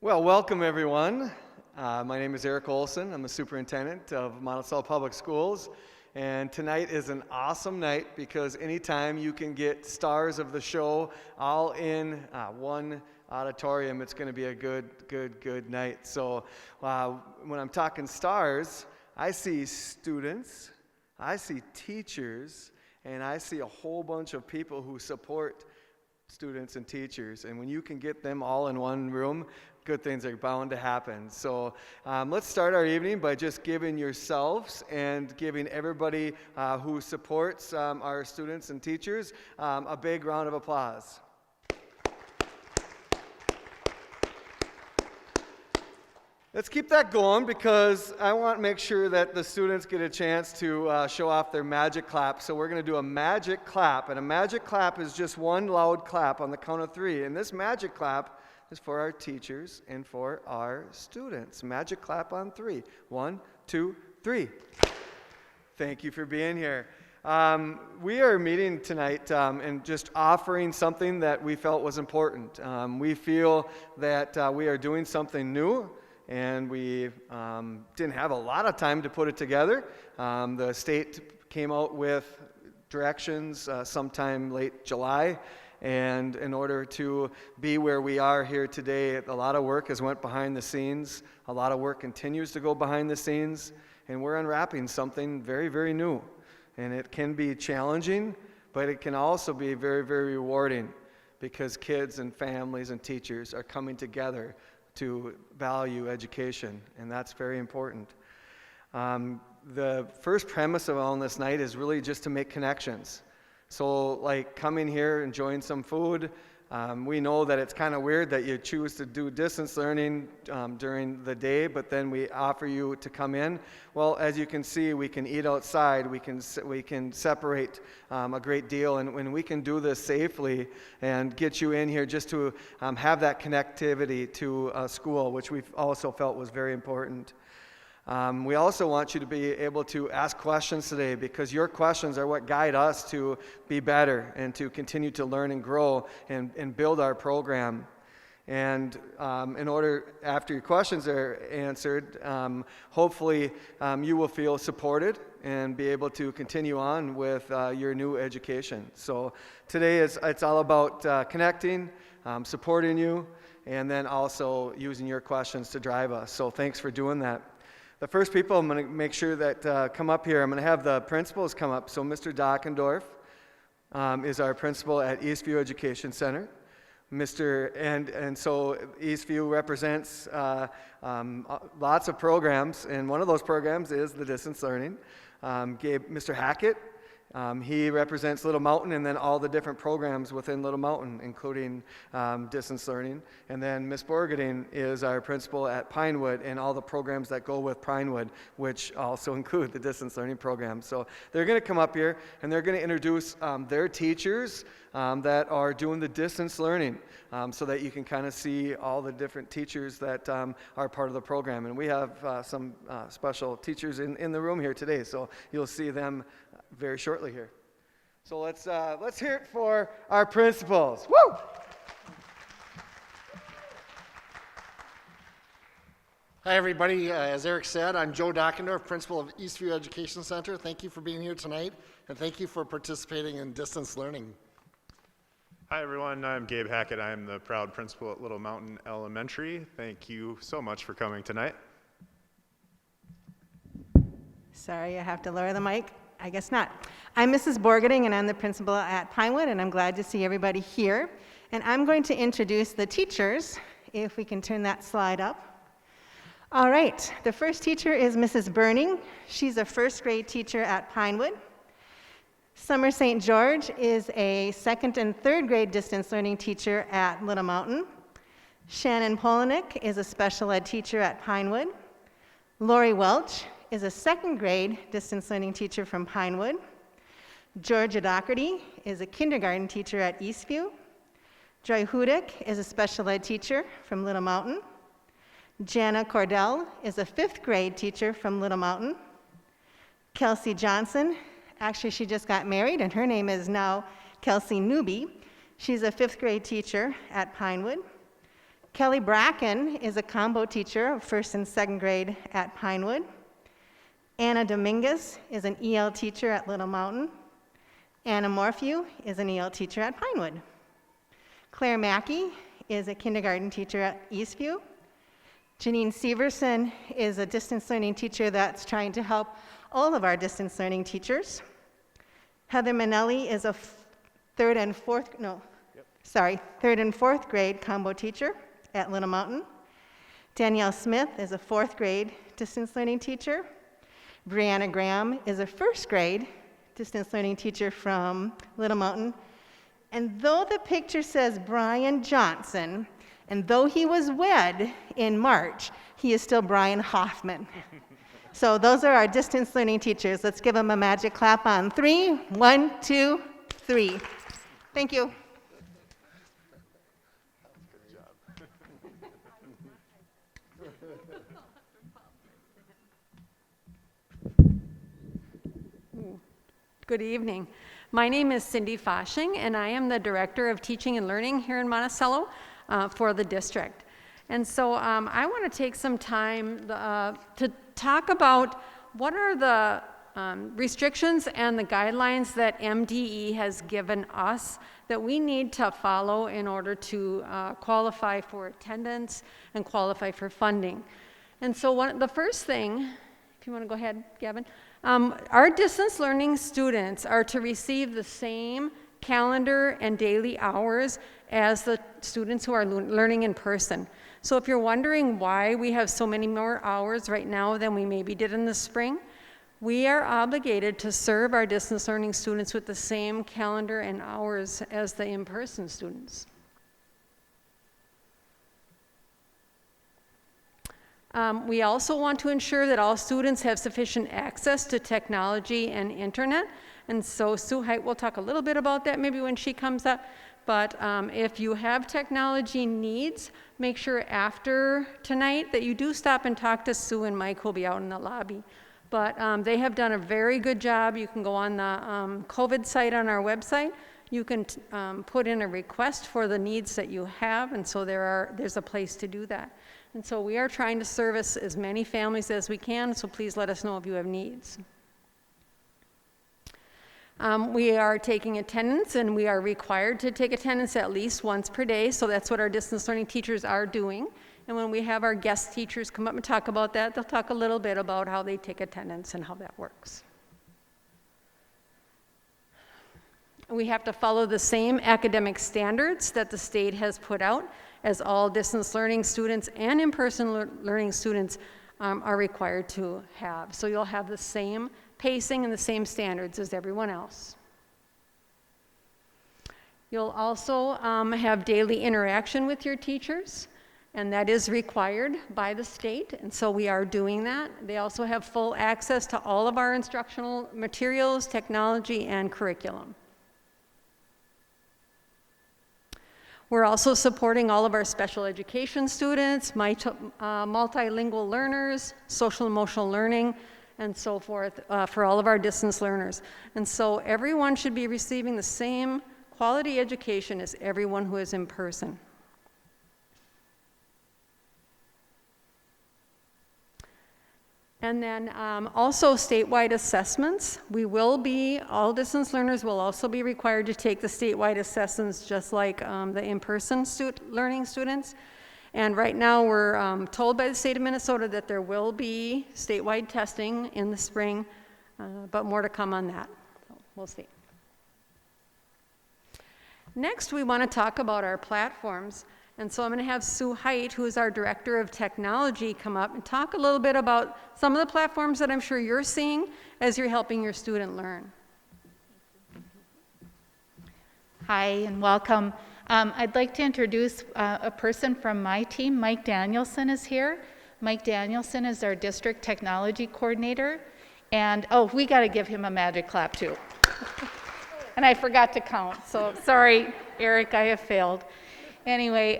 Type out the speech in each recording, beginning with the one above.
Well, welcome everyone. My name is Eric Olson. I'm the superintendent of Monticello Public Schools. And tonight is an awesome night because anytime you can get stars of the show all in one auditorium, it's going to be a good night. So when I'm talking stars, I see students, I see teachers, and I see a whole bunch of people who support students and teachers. And when you can get them all in one room, good things are bound to happen. So let's start our evening by just giving yourselves and giving everybody who supports our students and teachers a big round of applause. Let's keep that going because I want to make sure that the students get a chance to show off their magic clap. So we're going to do a magic clap, and a magic clap is just one loud clap on the count of three. And this magic clap is for our teachers and for our students. Magic clap on three. 1, 2, 3. Thank you for being here. We are meeting tonight and just offering something that we felt was important. We feel that we are doing something new, and we didn't have a lot of time to put it together. The state came out with directions sometime late July, and in order to be where we are here today, a lot of work has went behind the scenes. A lot of work continues to go behind the scenes, and we're unwrapping something very, very new. And it can be challenging, but it can also be very, very rewarding because kids and families and teachers are coming together to value education, and that's very important. The first premise of Wellness Night is really just to make connections. So like coming here, enjoying some food, we know that it's kind of weird that you choose to do distance learning during the day, but then we offer you to come in. Well, as you can see, we can eat outside, we can separate a great deal, and when we can do this safely and get you in here just to have that connectivity to school, which we also felt was very important. We also want you to be able to ask questions today because your questions are what guide us to be better and to continue to learn and grow and build our program. And in order, after your questions are answered, hopefully you will feel supported and be able to continue on with your new education. So today it's all about connecting, supporting you, and then also using your questions to drive us. So thanks for doing that. The first people I'm going to make sure that come up here, I'm going to have the principals come up. So Mr. Dockendorf is our principal at Eastview Education Center. And so Eastview represents lots of programs, and one of those programs is the distance learning. Mr. Hackett, he represents Little Mountain and then all the different programs within Little Mountain, including distance learning. And then Ms. Borgading is our principal at Pinewood and all the programs that go with Pinewood, which also include the distance learning program. So they're going to come up here and they're going to introduce their teachers that are doing the distance learning so that you can kind of see all the different teachers that are part of the program. And we have some special teachers in the room here today, so you'll see them very shortly here. So let's hear it for our principals. Woo! Hi everybody, as Eric said, I'm Joe Dockendorf, principal of Eastview Education Center. Thank you for being here tonight, and thank you for participating in distance learning. Hi everyone, I'm Gabe Hackett. I'm the proud principal at Little Mountain Elementary. Thank you so much for coming tonight. Sorry, I have to lower the mic. I guess not. I'm Mrs. Borgading, and I'm the principal at Pinewood, and I'm glad to see everybody here. And I'm going to introduce the teachers, if we can turn that slide up. All right, the first teacher is Mrs. Burning. She's a first grade teacher at Pinewood. Summer St. George is a second and third grade distance learning teacher at Little Mountain. Shannon Polinick is a special ed teacher at Pinewood. Lori Welch is a second grade distance learning teacher from Pinewood. Georgia Doherty is a kindergarten teacher at Eastview. Joy Hudick is a special ed teacher from Little Mountain. Jana Cordell is a fifth grade teacher from Little Mountain. Kelsey Johnson, actually she just got married and her name is now Kelsey Newby. She's a fifth grade teacher at Pinewood. Kelly Bracken is a combo teacher of 1st and 2nd grade at Pinewood. Anna Dominguez is an EL teacher at Little Mountain. Anna Morphew is an EL teacher at Pinewood. Claire Mackey is a kindergarten teacher at Eastview. Janine Severson is a distance learning teacher that's trying to help all of our distance learning teachers. Heather Manelli is a third and fourth grade combo teacher at Little Mountain. Danielle Smith is a 4th grade distance learning teacher. Brianna Graham is a 1st grade distance learning teacher from Little Mountain. And though the picture says Brian Johnson, and though he was wed in March, he is still Brian Hoffman. So those are our distance learning teachers. Let's give them a magic clap on 3. 1, 2, 3. Thank you. Good evening. My name is Cindy Foshing, and I am the Director of Teaching and Learning here in Monticello for the district. And so I want to take some time to talk about what are the restrictions and the guidelines that MDE has given us that we need to follow in order to qualify for attendance and qualify for funding. And so the first thing, if you want to go ahead, Gavin, our distance learning students are to receive the same calendar and daily hours as the students who are learning in person. So if you're wondering why we have so many more hours right now than we maybe did in the spring, we are obligated to serve our distance learning students with the same calendar and hours as the in-person students. We also want to ensure that all students have sufficient access to technology and internet. And so Sue Height will talk a little bit about that maybe when she comes up. But if you have technology needs, make sure after tonight that you do stop and talk to Sue and Mike, who'll be out in the lobby. But they have done a very good job. You can go on the COVID site on our website. You can put in a request for the needs that you have, and so there's a place to do that. And so we are trying to service as many families as we can, so please let us know if you have needs. We are taking attendance, and we are required to take attendance at least once per day, so that's what our distance learning teachers are doing. And when we have our guest teachers come up and talk about that, they'll talk a little bit about how they take attendance and how that works. We have to follow the same academic standards that the state has put out as all distance learning students and in-person learning students are required to have. So you'll have the same pacing and the same standards as everyone else. You'll also have daily interaction with your teachers, and that is required by the state, and so we are doing that. They also have full access to all of our instructional materials, technology, and curriculum. We're also supporting all of our special education students, multilingual learners, social emotional learning, and so forth for all of our distance learners. And so everyone should be receiving the same quality education as everyone who is in person. And then also statewide assessments. All distance learners will also be required to take the statewide assessments just like the in-person learning students. And right now we're told by the state of Minnesota that there will be statewide testing in the spring, but more to come on that. So we'll see. Next, we want to talk about our platforms. And so I'm going to have Sue Height, who is our Director of Technology, come up and talk a little bit about some of the platforms that I'm sure you're seeing as you're helping your student learn. Hi, and welcome. I'd like to introduce a person from my team. Mike Danielson is here. Mike Danielson is our District Technology Coordinator. And, we got to give him a magic clap, too. And I forgot to count, so sorry, Eric, I have failed. Anyway,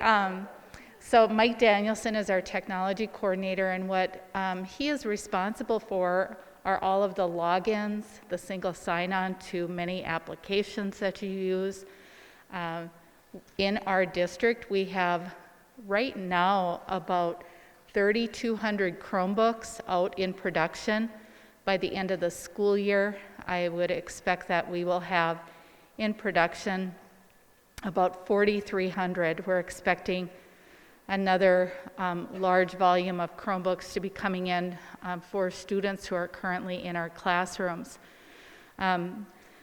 so Mike Danielson is our technology coordinator, and what he is responsible for are all of the logins, the single sign-on to many applications that you use. In our district, we have right now about 3,200 Chromebooks out in production. By the end of the school year, I would expect that we will have in production about 4,300. We're expecting another large volume of Chromebooks to be coming in for students who are currently in our classrooms.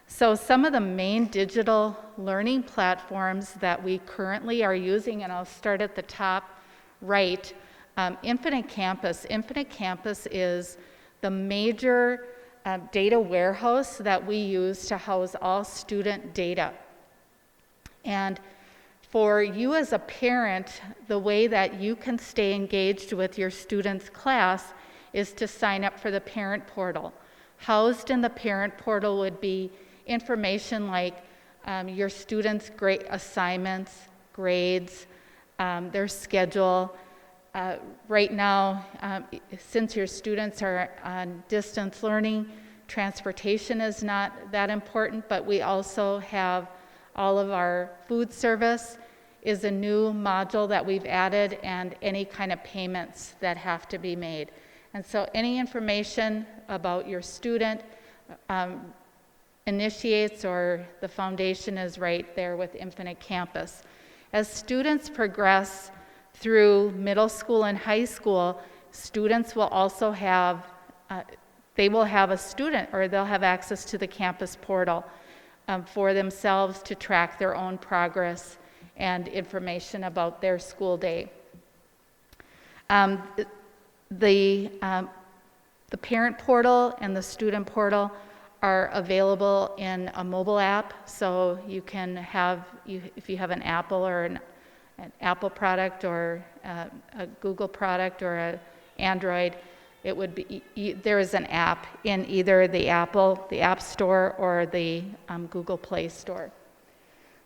So some of the main digital learning platforms that we currently are using, and I'll start at the top right, Infinite Campus. Infinite Campus is the major data warehouse that we use to house all student data. And for you as a parent, the way that you can stay engaged with your student's class is to sign up for the parent portal. Housed in the parent portal would be information like your students' grade assignments, grades, their schedule. Right now, since your students are on distance learning, transportation is not that important, but we also have all of our food service is a new module that we've added, and any kind of payments that have to be made. And so any information about your student initiates, or the foundation is right there with Infinite Campus. As students progress through middle school and high school, students will also have, they will have a student, or they'll have access to the campus portal for themselves to track their own progress and information about their school day. The parent portal and the student portal are available in a mobile app, so you can have, if you have an Apple or an Apple product, or a Google product, or an Android, it would be, there is an app in either the App Store, or the Google Play Store.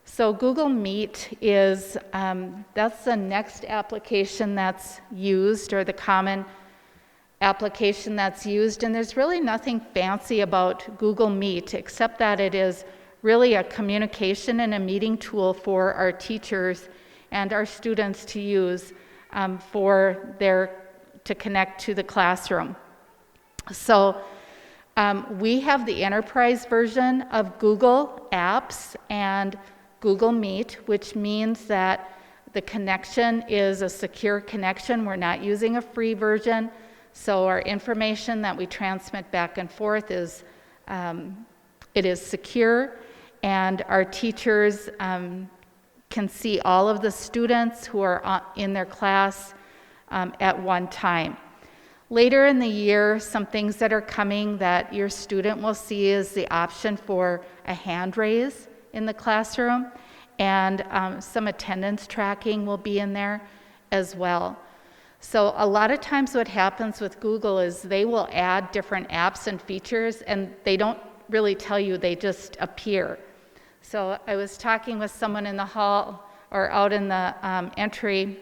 So Google Meet is, that's the next application that's used, or the common application that's used, and there's really nothing fancy about Google Meet, except that it is really a communication and a meeting tool for our teachers and our students to use to connect to the classroom. So we have the enterprise version of Google Apps and Google Meet, which means that the connection is a secure connection. We're not using a free version. So our information that we transmit back and forth is, it is secure, and our teachers can see all of the students who are in their class at one time. Later in the year, some things that are coming that your student will see is the option for a hand raise in the classroom, and some attendance tracking will be in there as well. So a lot of times what happens with Google is they will add different apps and features, and they don't really tell you, they just appear. So I was talking with someone in the hall, or out in the entry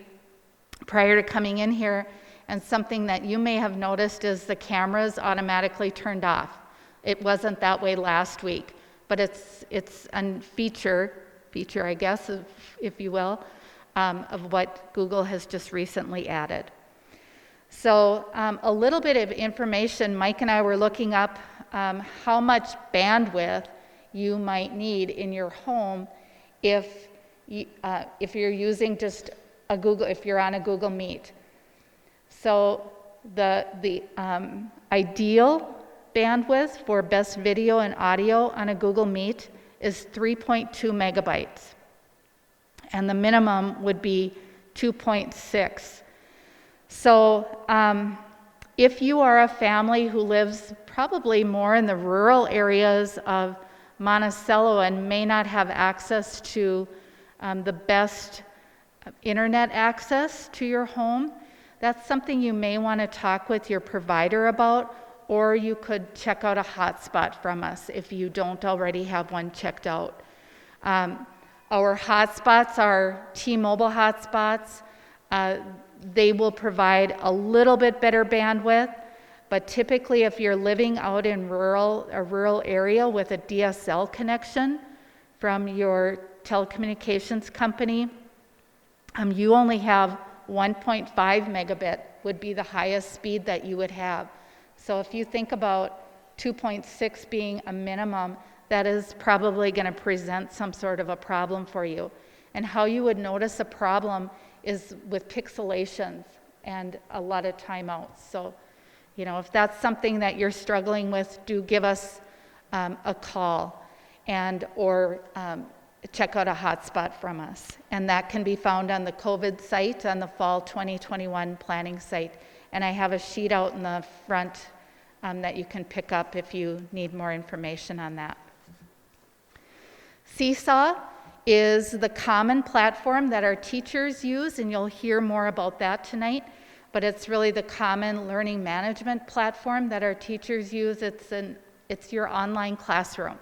prior to coming in here, and something that you may have noticed is the cameras automatically turned off. It wasn't that way last week, but it's a feature, I guess, if you will, of what Google has just recently added. So a little bit of information, Mike and I were looking up how much bandwidth you might need in your home if you're using just a Google, if you're on a Google Meet. So the ideal bandwidth for best video and audio on a Google Meet is 3.2 megabytes. And the minimum would be 2.6. So if you are a family who lives probably more in the rural areas of Monticello and may not have access to the best internet access to your home, that's something you may want to talk with your provider about, or you could check out a hotspot from us if you don't already have one checked out. Our hotspots are T-Mobile hotspots. They will provide a little bit better bandwidth, but typically if you're living out in a rural area with a DSL connection from your telecommunications company, You only have 1.5 megabit would be the highest speed that you would have. So if you think about 2.6 being a minimum, that is probably going to present some sort of a problem for you. And how you would notice a problem is with pixelations and a lot of timeouts. So, if that's something that you're struggling with, do give us a call or check out a hotspot from us. And that can be found on the COVID site, on the fall 2021 planning site. And I have a sheet out in the front that you can pick up if you need more information on that. Seesaw is the common platform that our teachers use, and you'll hear more about that tonight, but it's really the common learning management platform that our teachers use. It's your online classroom.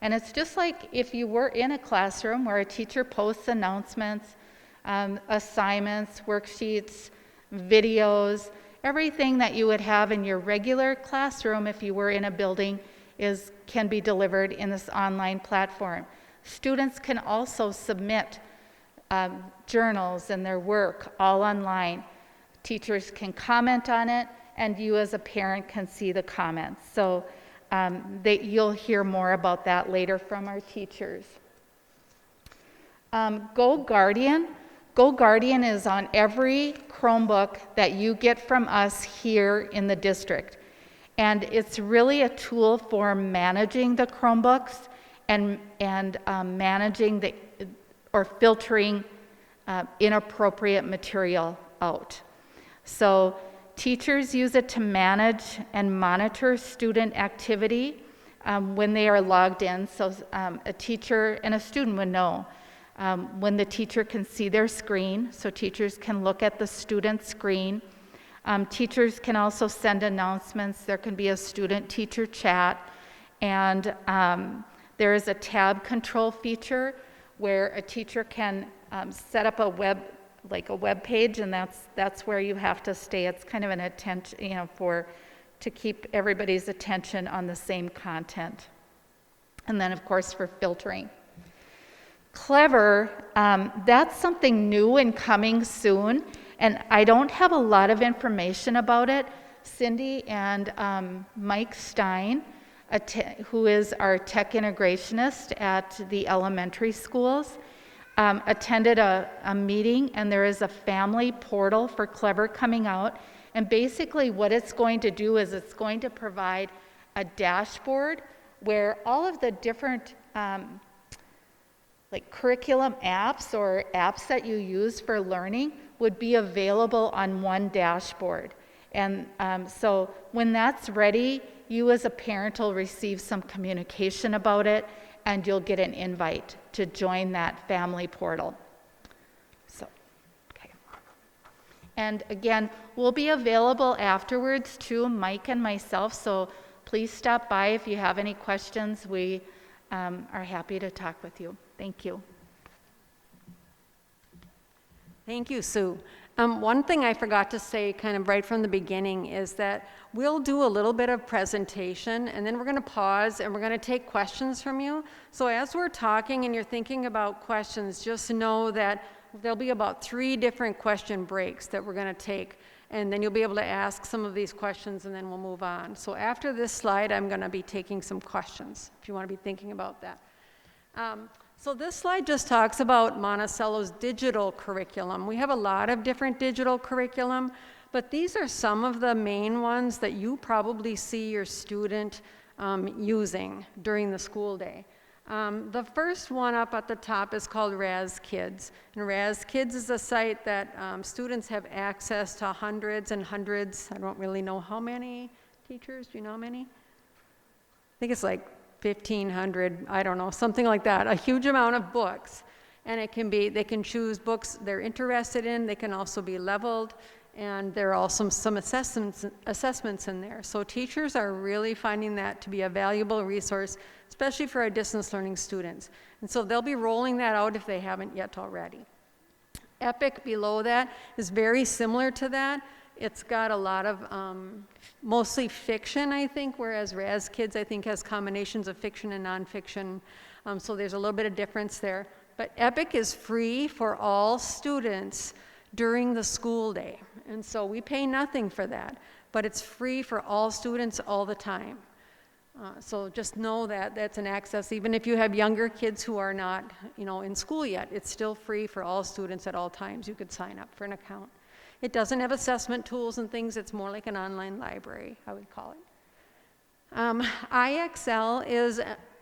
And it's just like if you were in a classroom where a teacher posts announcements, assignments, worksheets, videos, everything that you would have in your regular classroom if you were in a building can be delivered in this online platform. Students can also submit journals and their work all online. Teachers can comment on it, and you as a parent can see the comments. So you'll hear more about that later from our teachers. GoGuardian. GoGuardian is on every Chromebook that you get from us here in the district. And it's really a tool for managing the Chromebooks and managing or filtering inappropriate material out. So teachers use it to manage and monitor student activity when they are logged in. So a teacher and a student would know when the teacher can see their screen, so teachers can look at the student's screen. Teachers can also send announcements. There can be a student-teacher chat, and there is a tab control feature where a teacher can set up a web page, and that's where you have to stay. It's kind of an attention, to keep everybody's attention on the same content. And then, of course, for filtering. Clever, that's something new and coming soon, and I don't have a lot of information about it. Cindy and Mike Stein, who is our tech integrationist at the elementary schools, attended a meeting, and there is a family portal for Clever coming out. And basically what it's going to do is it's going to provide a dashboard where all of the different curriculum apps or apps that you use for learning would be available on one dashboard. And so when that's ready, you as a parent will receive some communication about it, and you'll get an invite to join that family portal. So, okay. And again, we'll be available afterwards too, Mike and myself, so please stop by if you have any questions. We are happy to talk with you. Thank you. Thank you, Sue. One thing I forgot to say kind of right from the beginning is that we'll do a little bit of presentation, and then we're going to pause and we're going to take questions from you. So as we're talking and you're thinking about questions, just know that there'll be about 3 different question breaks that we're going to take, and then you'll be able to ask some of these questions, and then we'll move on. So after this slide, I'm going to be taking some questions, if you want to be thinking about that. So this slide just talks about Monticello's digital curriculum. We have a lot of different digital curriculum, but these are some of the main ones that you probably see your student using during the school day. The first one up at the top is called Raz Kids. And Raz Kids is a site that students have access to hundreds and hundreds. I don't really know how many teachers. Do you know how many? I think it's like 1,500, I don't know, something like that, a huge amount of books. And it can be, they can choose books they're interested in, they can also be leveled, and there are also some assessments in there. So teachers are really finding that to be a valuable resource, especially for our distance learning students. And so they'll be rolling that out if they haven't yet already. Epic below that is very similar to that. It's got a lot of mostly fiction, I think, whereas Raz Kids, I think, has combinations of fiction and nonfiction. So there's a little bit of difference there. But Epic is free for all students during the school day. And so we pay nothing for that, but it's free for all students all the time. So just know that that's an access, even if you have younger kids who are not, in school yet, it's still free for all students at all times. You could sign up for an account. It doesn't have assessment tools and things. It's more like an online library, I would call it. IXL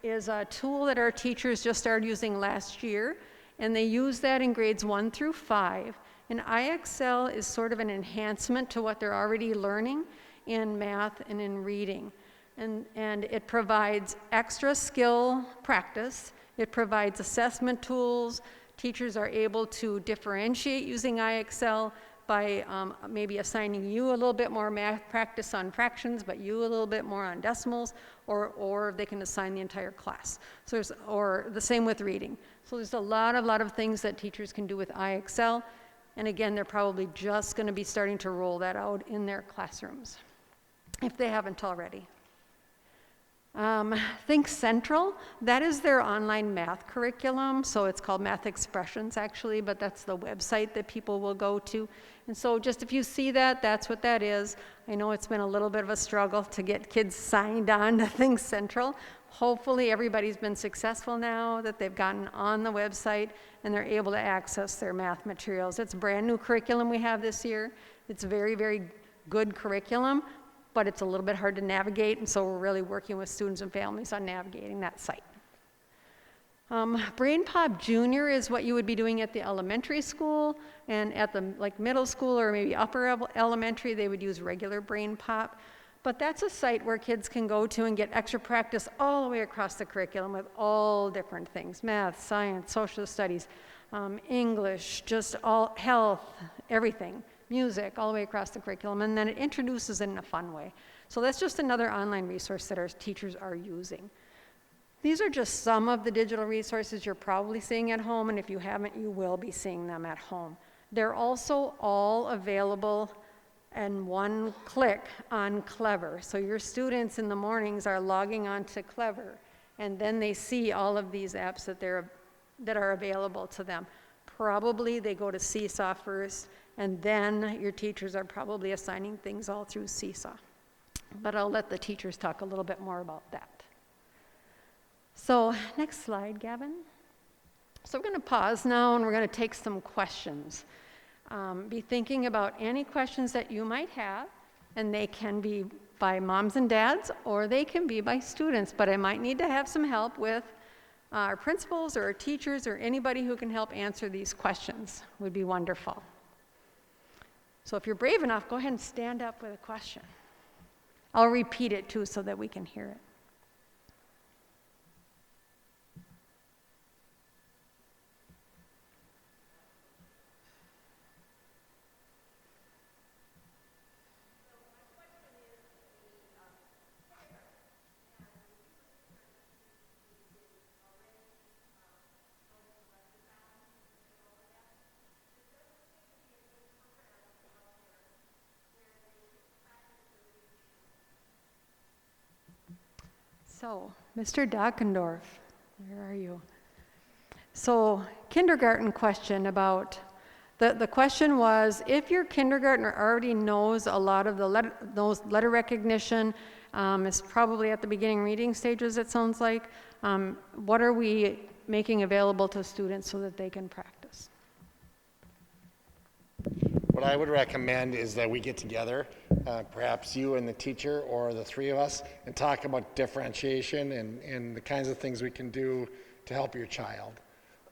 is a tool that our teachers just started using last year, and they use that in grades 1 through 5. And IXL is sort of an enhancement to what they're already learning in math and in reading. And it provides extra skill practice. It provides assessment tools. Teachers are able to differentiate using IXL by maybe assigning you a little bit more math practice on fractions, but you a little bit more on decimals, or they can assign the entire class. Or the same with reading. So there's a lot of things that teachers can do with IXL. And again, they're probably just going to be starting to roll that out in their classrooms, if they haven't already. Think Central, that is their online math curriculum. So it's called Math Expressions, actually, but that's the website that people will go to. And so just if you see that, that's what that is. I know it's been a little bit of a struggle to get kids signed on to Think Central. Hopefully everybody's been successful now that they've gotten on the website and they're able to access their math materials. It's a brand new curriculum we have this year. It's very, very good curriculum, but it's a little bit hard to navigate, and so we're really working with students and families on navigating that site. BrainPop Junior is what you would be doing at the elementary school, and at the middle school or maybe upper elementary, they would use regular BrainPop. But that's a site where kids can go to and get extra practice all the way across the curriculum with all different things: math, science, social studies, English, just all health, everything. Music, all the way across the curriculum, and then it introduces it in a fun way. So that's just another online resource that our teachers are using. These are just some of the digital resources you're probably seeing at home, and if you haven't, you will be seeing them at home. They're also all available in one click on Clever. So your students in the mornings are logging on to Clever, and then they see all of these apps that are available to them. Probably they go to Seesaw first, and then your teachers are probably assigning things all through Seesaw. But I'll let the teachers talk a little bit more about that. So next slide, Gavin. So we're going to pause now, and we're going to take some questions. Be thinking about any questions that you might have, and they can be by moms and dads, or they can be by students, but I might need to have some help with our principals or our teachers or anybody who can help answer these questions. Would be wonderful. So if you're brave enough, go ahead and stand up with a question. I'll repeat it too so that we can hear it. So, Mr. Dockendorf, where are you? So, kindergarten question about, the question was, if your kindergartner already knows a lot of knows letter recognition, is probably at the beginning reading stages, it sounds like, what are we making available to students so that they can practice? What I would recommend is that we get together, perhaps you and the teacher or the three of us, and talk about differentiation and the kinds of things we can do to help your child.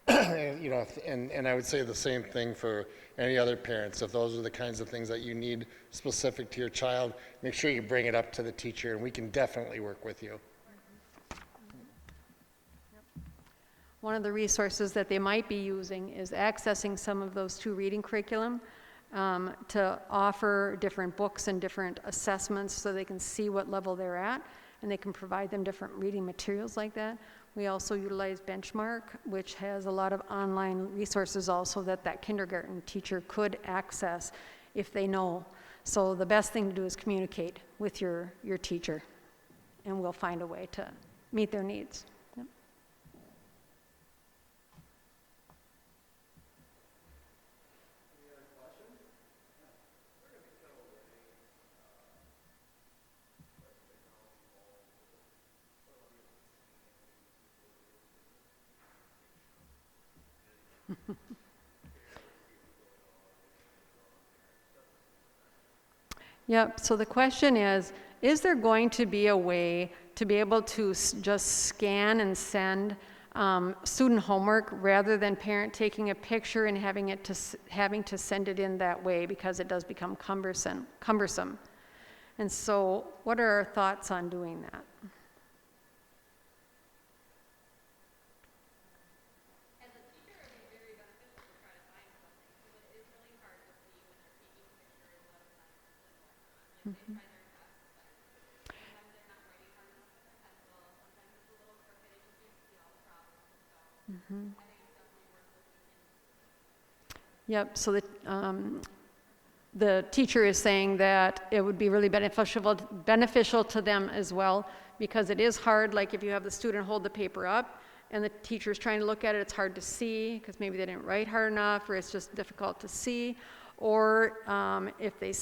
And I would say the same thing for any other parents. If those are the kinds of things that you need specific to your child, make sure you bring it up to the teacher, and we can definitely work with you. One of the resources that they might be using is accessing some of those two reading curriculum to offer different books and different assessments so they can see what level they're at, and they can provide them different reading materials like that. We also utilize Benchmark, which has a lot of online resources also that kindergarten teacher could access if they know. So the best thing to do is communicate with your teacher, and we'll find a way to meet their needs. Yep. Yep, so the question is there going to be a way to be able to just scan and send student homework rather than parent taking a picture and having to send it in that way, because it does become cumbersome. And so what are our thoughts on doing that? Yep, so the teacher is saying that it would be really beneficial to them as well, because it is hard, like if you have the student hold the paper up and the teacher's trying to look at it, it's hard to see because maybe they didn't write hard enough, or it's just difficult to see. Or if they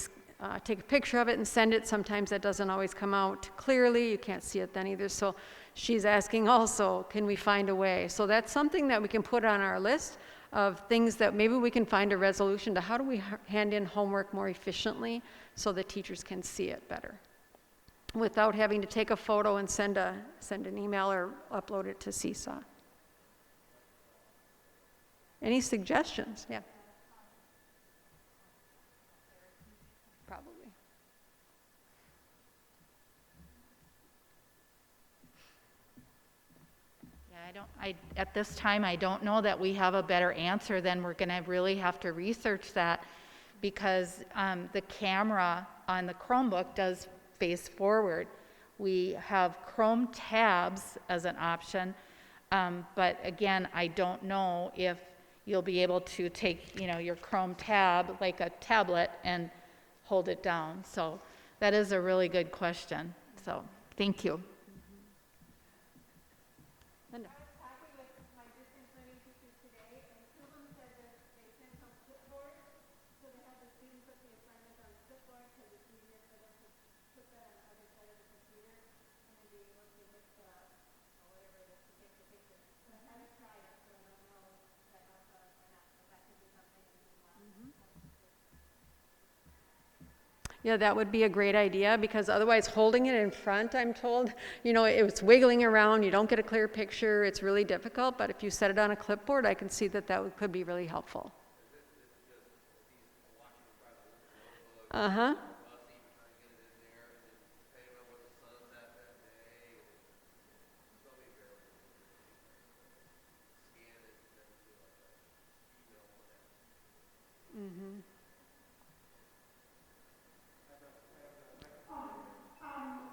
take a picture of it and send it, sometimes that doesn't always come out clearly. You can't see it then either. So she's asking also, can we find a way? So that's something that we can put on our list of things that maybe we can find a resolution to. How do we hand in homework more efficiently so that teachers can see it better without having to take a photo and send an email or upload it to Seesaw? Any suggestions? Yeah. Probably. At this time, I don't know that we have a better answer. Then we're going to really have to research that, because the camera on the Chromebook does face forward. We have Chrome tabs as an option, but again, I don't know if you'll be able to take, your Chrome tab like a tablet and hold it down. So that is a really good question. So thank you. Linda. Yeah, that would be a great idea, because otherwise holding it in front, I'm told, it's wiggling around, you don't get a clear picture, it's really difficult, but if you set it on a clipboard, I can see that could be really helpful. Uh-huh. Mm-hmm.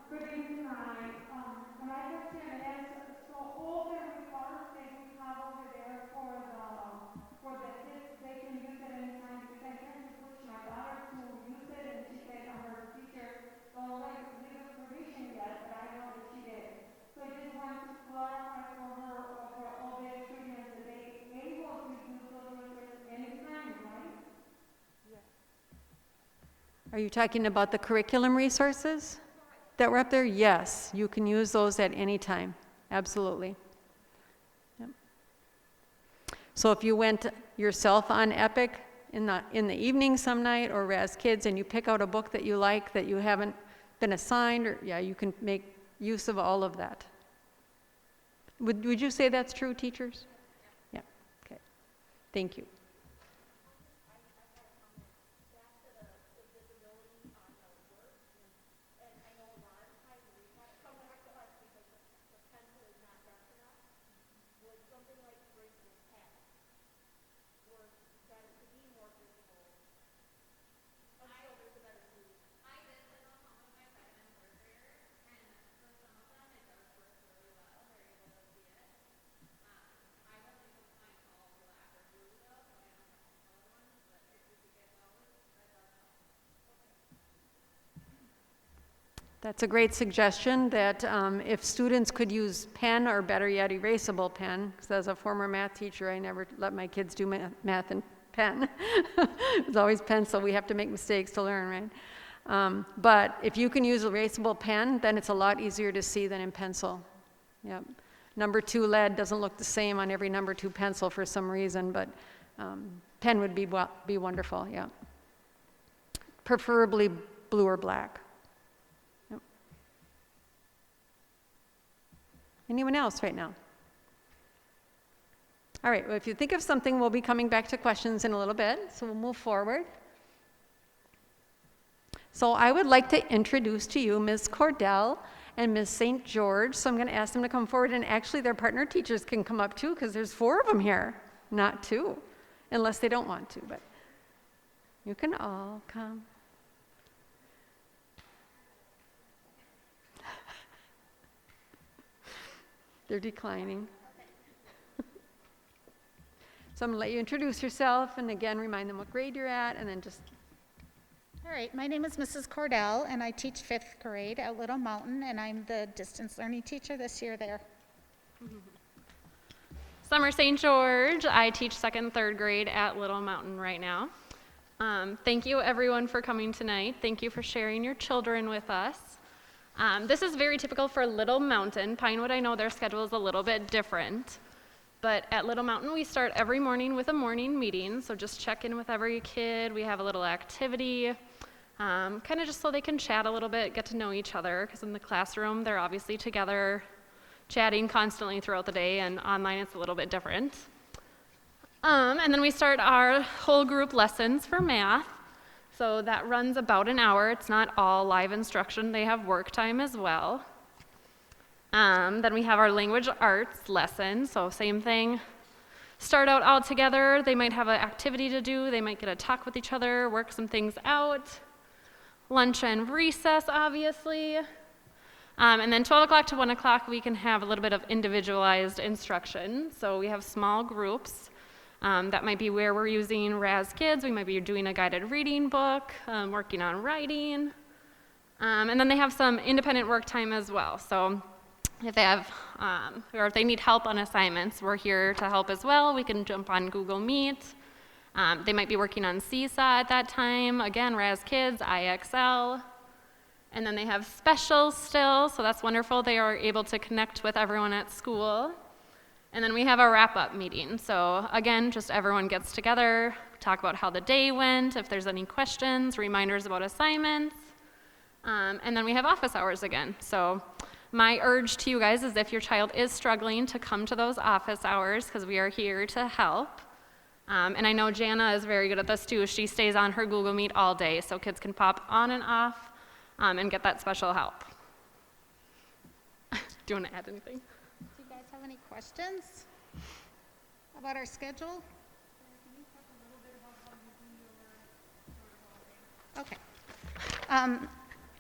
Good evening, and I just see an answer. So all the records that we have over there for the kids, they can use it anytime, because I tend to push my daughter to use it, and she said her teacher don't leave it permission yet, but I know that she did. So I just want to clarify for her or for all the students that they able to use those resources anytime, right? Are you talking about the curriculum resources that were up there? Yes, you can use those at any time. Absolutely. Yep. So if you went yourself on Epic in the evening some night, or as kids, and you pick out a book that you like that you haven't been assigned, or you can make use of all of that. Would you say that's true, teachers? Yeah. Okay. Thank you. That's a great suggestion, that if students could use pen, or better yet, erasable pen, because as a former math teacher, I never let my kids do math in pen. It was always pencil. We have to make mistakes to learn, right? But if you can use erasable pen, then it's a lot easier to see than in pencil. Yep. Number 2 lead doesn't look the same on every number 2 pencil for some reason, but Pen would be wonderful, yeah. Preferably blue or black. Yep. Anyone else right now? All right, well, if you think of something, we'll be coming back to questions in a little bit, so we'll move forward. So I would like to introduce to you Ms. Cordell and Ms. St. George. So I'm going to ask them to come forward, and actually their partner teachers can come up too, because there's 4 of them here, not 2, unless they don't want to, but you can all come. They're declining. So I'm going to let you introduce yourself, and again, remind them what grade you're at, and then just... All right, my name is Mrs. Cordell, and I teach 5th grade at Little Mountain, and I'm the distance learning teacher this year there. Summer St. George. I teach 2nd, 3rd grade at Little Mountain right now. Thank you everyone for coming tonight. Thank you for sharing your children with us. This is very typical for Little Mountain. Pinewood, I know their schedule is a little bit different. But at Little Mountain, we start every morning with a morning meeting. So just check in with every kid. We have a little activity, kind of just so they can chat a little bit, get to know each other. Because in the classroom, they're obviously together, chatting constantly throughout the day, and online it's a little bit different. And then we start our whole group lessons for math. So that runs about an hour. It's not all live instruction. They have work time as well. Then we have our language arts lesson, so same thing. Start out all together. They might have an activity to do. They might get to talk with each other, work some things out. Lunch and recess, obviously. And then 12 o'clock to 1 o'clock, we can have a little bit of individualized instruction. So we have small groups. That might be where we're using RAS Kids. We might be doing a guided reading book, working on writing. And then they have some independent work time as well. So if they have, or if they need help on assignments, we're here to help as well. We can jump on Google Meet. They might be working on Seesaw at that time. Again, RAS Kids, IXL. And then they have specials still, so that's wonderful. They are able to connect with everyone at school. And then we have a wrap-up meeting. So again, just everyone gets together, talk about how the day went, if there's any questions, reminders about assignments. And then we have office hours again. So my urge to you guys is if your child is struggling to come to those office hours, because we are here to help. And I know Jana is very good at this too. She stays on her Google Meet all day, so kids can pop on and off and get that special help. Do you want to add anything? Do you guys have any questions about our schedule? Okay.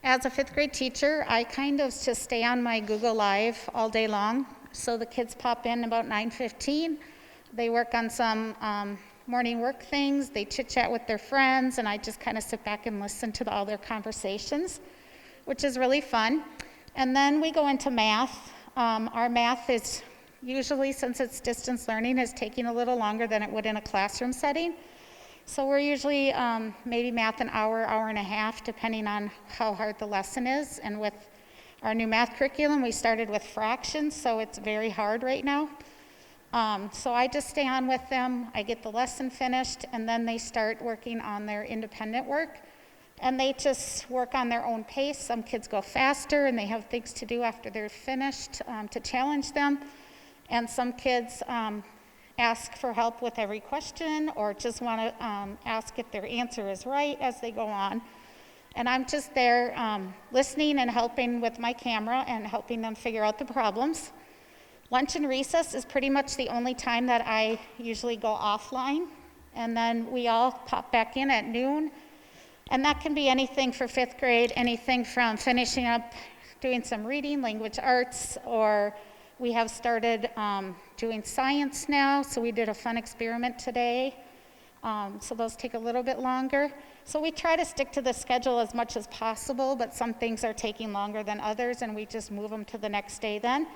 As a 5th grade teacher, I kind of just stay on my Google Live all day long. So the kids pop in about 9:15. They work on some morning work things. They chit-chat with their friends, and I just kind of sit back and listen to all their conversations, which is really fun. And then we go into math. Our math is usually, since it's distance learning, is taking a little longer than it would in a classroom setting. So we're usually maybe math an hour, hour and a half, depending on how hard the lesson is. And with our new math curriculum, we started with fractions, so it's very hard right now. So I just stay on with them. I get the lesson finished, and then they start working on their independent work. And they just work on their own pace. Some kids go faster, and they have things to do after they're finished to challenge them. And some kids ask for help with every question, or just want to ask if their answer is right as they go on. And I'm just there listening and helping with my camera and helping them figure out the problems. Lunch and recess is pretty much the only time that I usually go offline. And then we all pop back in at noon. And that can be anything for 5th grade, anything from finishing up doing some reading, language arts, or we have started doing science now, so we did a fun experiment today. So those take a little bit longer. So we try to stick to the schedule as much as possible, but some things are taking longer than others, and we just move them to the next day then.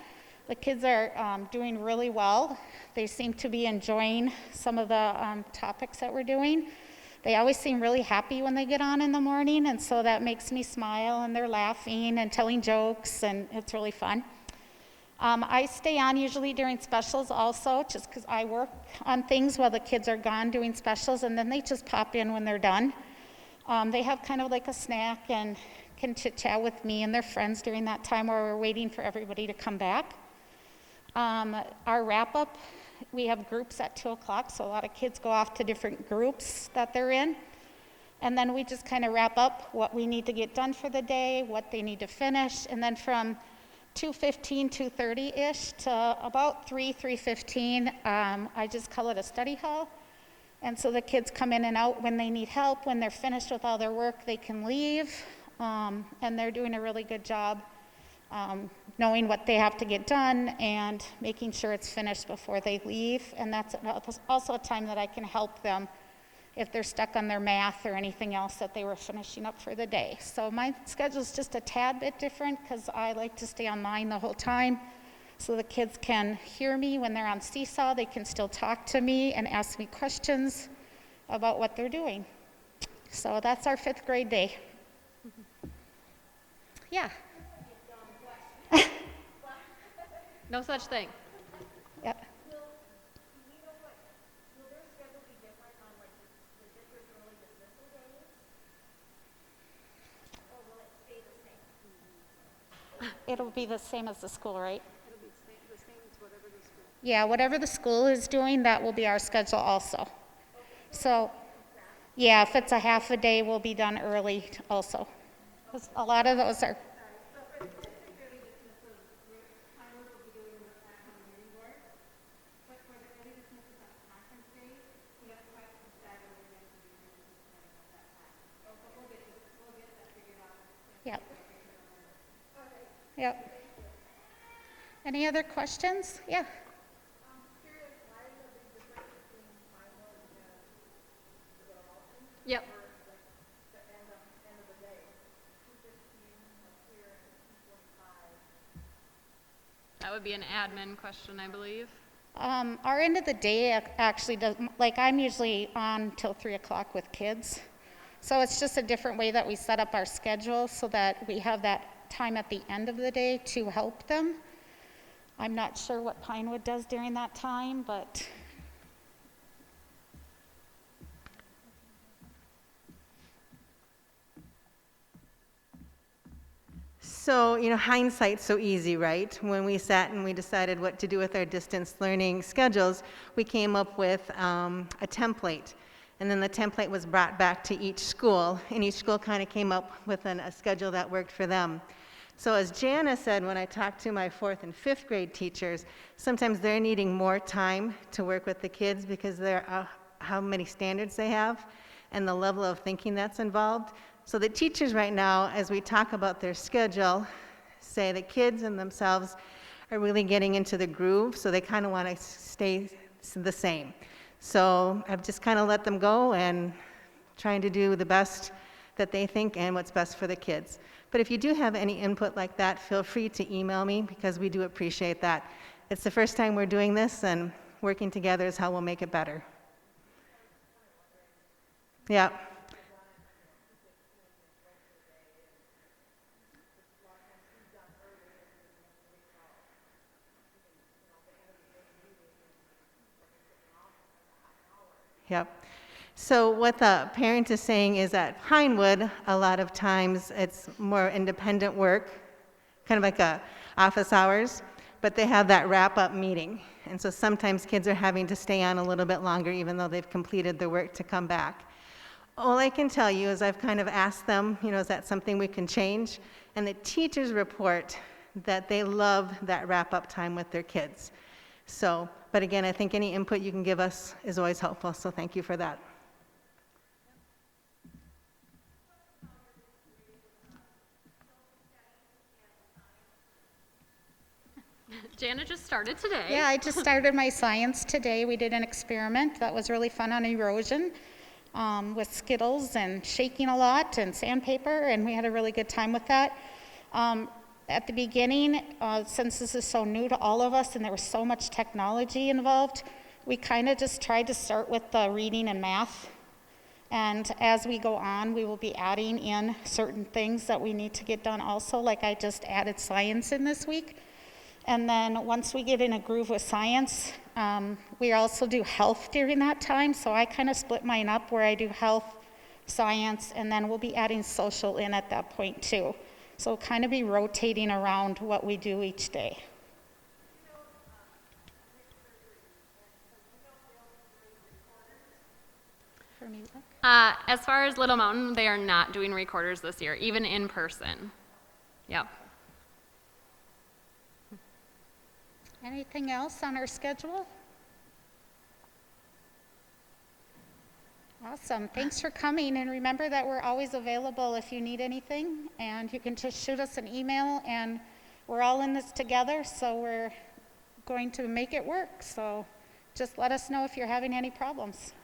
The kids are doing really well. They seem to be enjoying some of the topics that we're doing. They always seem really happy when they get on in the morning, and so that makes me smile, and they're laughing and telling jokes, and it's really fun. I stay on usually during specials also, just because I work on things while the kids are gone doing specials, and then they just pop in when they're done. They have kind of like a snack and can chit-chat with me and their friends during that time while we're waiting for everybody to come back. Our wrap-up, we have groups at 2 o'clock, so a lot of kids go off to different groups that they're in. And then we just kind of wrap up what we need to get done for the day, what they need to finish, and then from 2:15, 2:30-ish to about 3:15, I just call it a study hall. And so the kids come in and out when they need help. When they're finished with all their work, they can leave. And they're doing a really good job knowing what they have to get done and making sure it's finished before they leave. And that's also a time that I can help them if they're stuck on their math or anything else that they were finishing up for the day. So my schedule's just a tad bit different because I like to stay online the whole time so the kids can hear me when they're on Seesaw. They can still talk to me and ask me questions about what they're doing. So that's our 5th grade day. Yeah. No such thing. Yep. It'll be the same as the school, right? It'll be the same as whatever the school. Yeah, whatever the school is doing, that will be our schedule also. So, yeah, if it's a half a day, we'll be done early also. 'Cause a lot of those are. Yep. Yep. Any other questions? Yeah. Yep. That would be an admin question, I believe. Our end of the day actually does, like I'm usually on till 3 o'clock with kids. So it's just a different way that we set up our schedule so that we have that time at the end of the day to help them. I'm not sure what Pinewood does during that time, but. So, hindsight's so easy, right? When we sat and we decided what to do with our distance learning schedules, we came up with a template. And then the template was brought back to each school, and each school kind of came up with a schedule that worked for them. So as Jana said, when I talked to my 4th and 5th grade teachers, sometimes they're needing more time to work with the kids because they're how many standards they have and the level of thinking that's involved. So the teachers right now, as we talk about their schedule, say the kids and themselves are really getting into the groove, so they kind of want to stay the same. So I've just kind of let them go and trying to do the best that they think and what's best for the kids. But if you do have any input like that, feel free to email me because we do appreciate that. It's the first time we're doing this, and working together is how we'll make it better. Yeah. Yep. So what the parent is saying is at Pinewood, a lot of times it's more independent work, kind of like office hours, but they have that wrap-up meeting. And so sometimes kids are having to stay on a little bit longer even though they've completed their work to come back. All I can tell you is I've kind of asked them, is that something we can change? And the teachers report that they love that wrap-up time with their kids. So, but again, I think any input you can give us is always helpful, so thank you for that. Jana just started today. Yeah, I just started my science today. We did an experiment that was really fun on erosion with Skittles and shaking a lot and sandpaper, and we had a really good time with that. At the beginning, since this is so new to all of us and there was so much technology involved, we kind of just tried to start with the reading and math. And as we go on, we will be adding in certain things that we need to get done also, like I just added science in this week. And then once we get in a groove with science, we also do health during that time. So I kind of split mine up where I do health, science, and then we'll be adding social in at that point too. So kind of be rotating around what we do each day. For me, look. As far as Little Mountain, they are not doing recorders this year, even in person. Yep. Anything else on our schedule? Awesome. Thanks for coming, and remember that we're always available if you need anything, and you can just shoot us an email, and we're all in this together, so we're going to make it work. So just let us know if you're having any problems.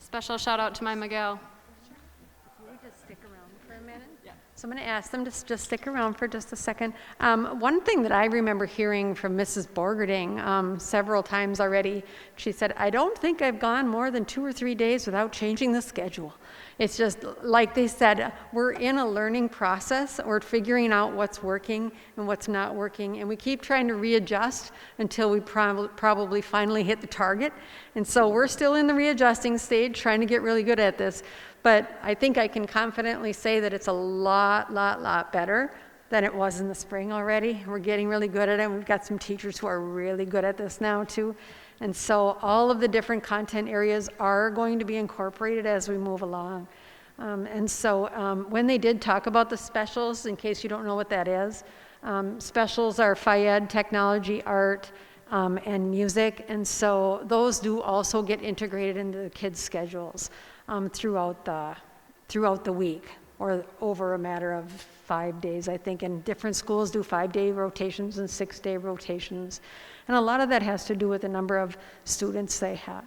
Special shout out to my Miguel. Can we just stick around for a minute? Yeah. So I'm going to ask them to just stick around for just a second. One thing that I remember hearing from Mrs. Borgerding several times already, she said, I don't think I've gone more than 2 or 3 days without changing the schedule. It's just, like they said, we're in a learning process. We're figuring out what's working and what's not working, and we keep trying to readjust until we probably finally hit the target. And so we're still in the readjusting stage, trying to get really good at this. But I think I can confidently say that it's a lot better than it was in the spring already. We're getting really good at it. We've got some teachers who are really good at this now too. And so all of the different content areas are going to be incorporated as we move along. And so when they did talk about the specials, in case you don't know what that is, specials are Phi-Ed, technology, art, and music. And so those do also get integrated into the kids' schedules throughout the week, or over a matter of 5 days, I think. And different schools do 5-day rotations and 6-day rotations. And a lot of that has to do with the number of students they have.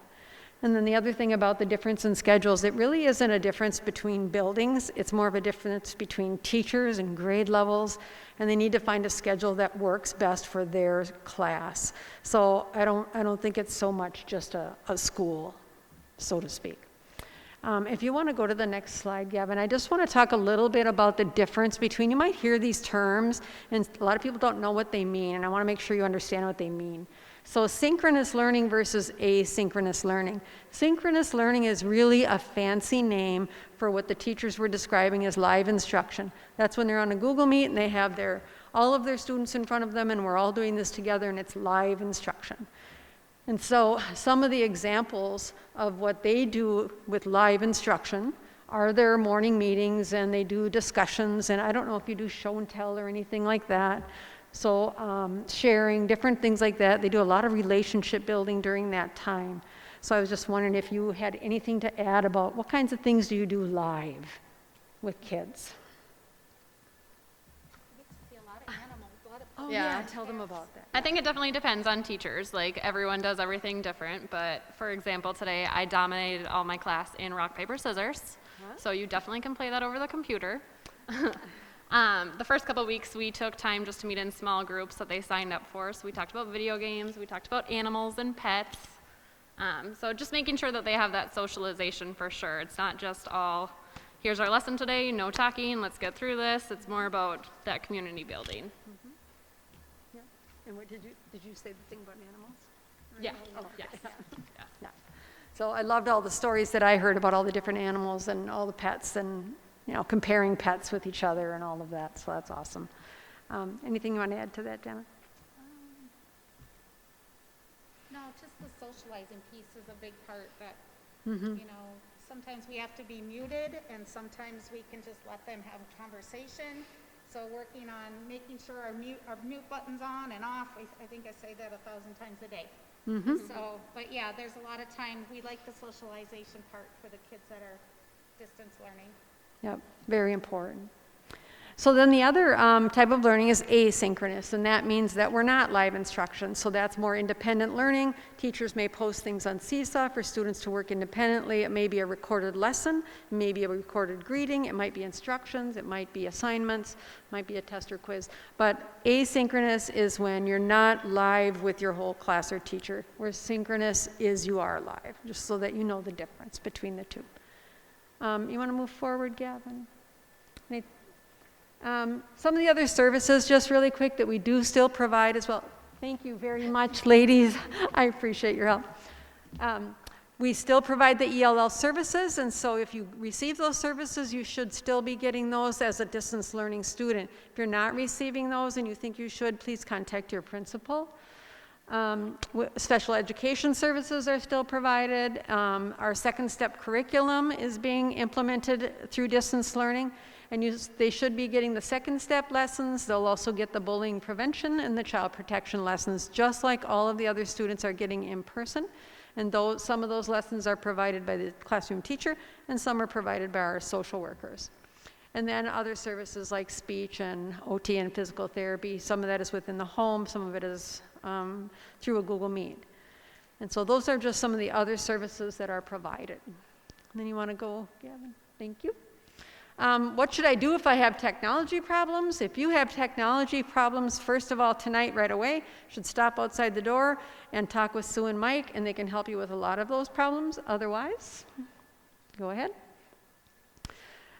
And then the other thing about the difference in schedules, it really isn't a difference between buildings. It's more of a difference between teachers and grade levels, and they need to find a schedule that works best for their class. So I don't think it's so much just a school, so to speak. If you want to go to the next slide, Gavin, I just want to talk a little bit about the difference between, you might hear these terms, and a lot of people don't know what they mean, and I want to make sure you understand what they mean. So synchronous learning versus asynchronous learning. Synchronous learning is really a fancy name for what the teachers were describing as live instruction. That's when they're on a Google Meet and they have all of their students in front of them, and we're all doing this together, and it's live instruction. And so some of the examples of what they do with live instruction are their morning meetings, and they do discussions, and I don't know if you do show and tell or anything like that. So sharing, different things like that. They do a lot of relationship building during that time. So I was just wondering if you had anything to add about what kinds of things do you do live with kids? Oh yeah, tell them about that. I think it definitely depends on teachers. Like, everyone does everything different, but for example, today I dominated all my class in rock, paper, scissors. So you definitely can play that over the computer. The first couple of weeks we took time just to meet in small groups that they signed up for. So we talked about video games, we talked about animals and pets. So just making sure that they have that socialization for sure. It's not just all, here's our lesson today, no talking, let's get through this. It's more about that community building. Yeah. And what did you say the thing about animals? Yeah. Oh, Yes. yeah. So I loved all the stories that I heard about all the different animals and all the pets, and comparing pets with each other and all of that. So that's awesome. Anything you want to add to that, Janet? No, just the socializing piece is a big part that, sometimes we have to be muted, and sometimes we can just let them have a conversation. So working on making sure our mute button's on and off, I think I say that 1,000 times a day. So, but yeah, there's a lot of time, we like the socialization part for the kids that are distance learning. Yep, very important. So then the other type of learning is asynchronous, and that means that we're not live instruction. So that's more independent learning. Teachers may post things on Seesaw for students to work independently. It may be a recorded lesson, it may be a recorded greeting, it might be instructions, it might be assignments, it might be a test or quiz. But asynchronous is when you're not live with your whole class or teacher, where synchronous is you are live, just so that you know the difference between the two. You want to move forward, Gavin? Some of the other services, just really quick, that we do still provide as well. Thank you very much, ladies. I appreciate your help. We still provide the ELL services, and so if you receive those services, you should still be getting those as a distance learning student. If you're not receiving those and you think you should, please contact your principal. Special education services are still provided. Our second step curriculum is being implemented through distance learning, and they should be getting the second step lessons. They'll also get the bullying prevention and the child protection lessons, just like all of the other students are getting in person. And some of those lessons are provided by the classroom teacher, and some are provided by our social workers. And then other services like speech and OT and physical therapy. Some of that is within the home, some of it is through a Google Meet. And so those are just some of the other services that are provided. And then you want to go, Gavin? Thank you. What should I do if I have technology problems? If you have technology problems, first of all, tonight right away, you should stop outside the door and talk with Sue and Mike, and they can help you with a lot of those problems. Otherwise, go ahead.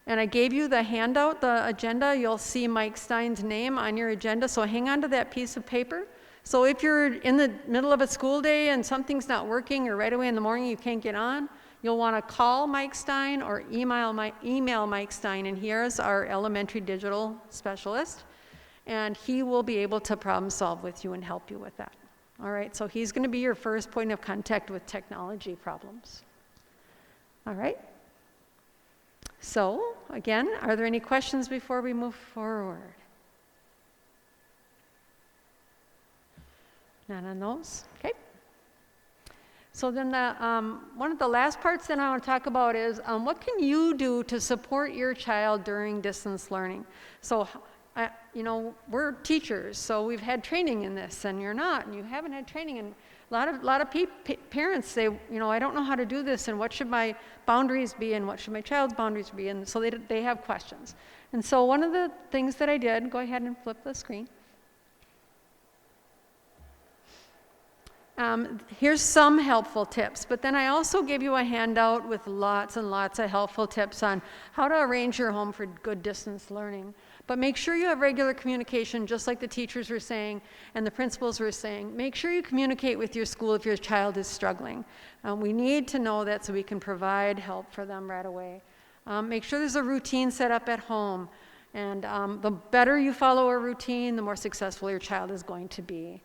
And I gave you the handout, the agenda. You'll see Mike Stein's name on your agenda, so hang on to that piece of paper. So if you're in the middle of a school day and something's not working, or right away in the morning you can't get on, you'll want to call Mike Stein or email Mike Stein, and here's our elementary digital specialist, and he will be able to problem solve with you and help you with that. All right, so he's going to be your first point of contact with technology problems. All right. So, again, are there any questions before we move forward? None on those? Okay. So then one of the last parts that I want to talk about is what can you do to support your child during distance learning? So, we're teachers, so we've had training in this, and you're not, and you haven't had training. And a lot of parents say, I don't know how to do this, and what should my boundaries be, and what should my child's boundaries be, and so they have questions. And so one of the things that I did, go ahead and flip the screen. Here's some helpful tips, but then I also gave you a handout with lots and lots of helpful tips on how to arrange your home for good distance learning. But make sure you have regular communication, just like the teachers were saying and the principals were saying. Make sure you communicate with your school if your child is struggling. We need to know that so we can provide help for them right away. Make sure there's a routine set up at home. And the better you follow a routine, the more successful your child is going to be.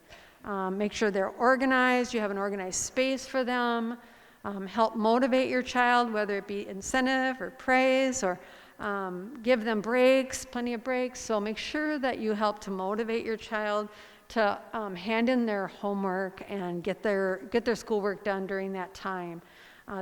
Make sure they're organized, you have an organized space for them. Help motivate your child, whether it be incentive or praise, or give them breaks, plenty of breaks. So make sure that you help to motivate your child to hand in their homework and get their schoolwork done during that time.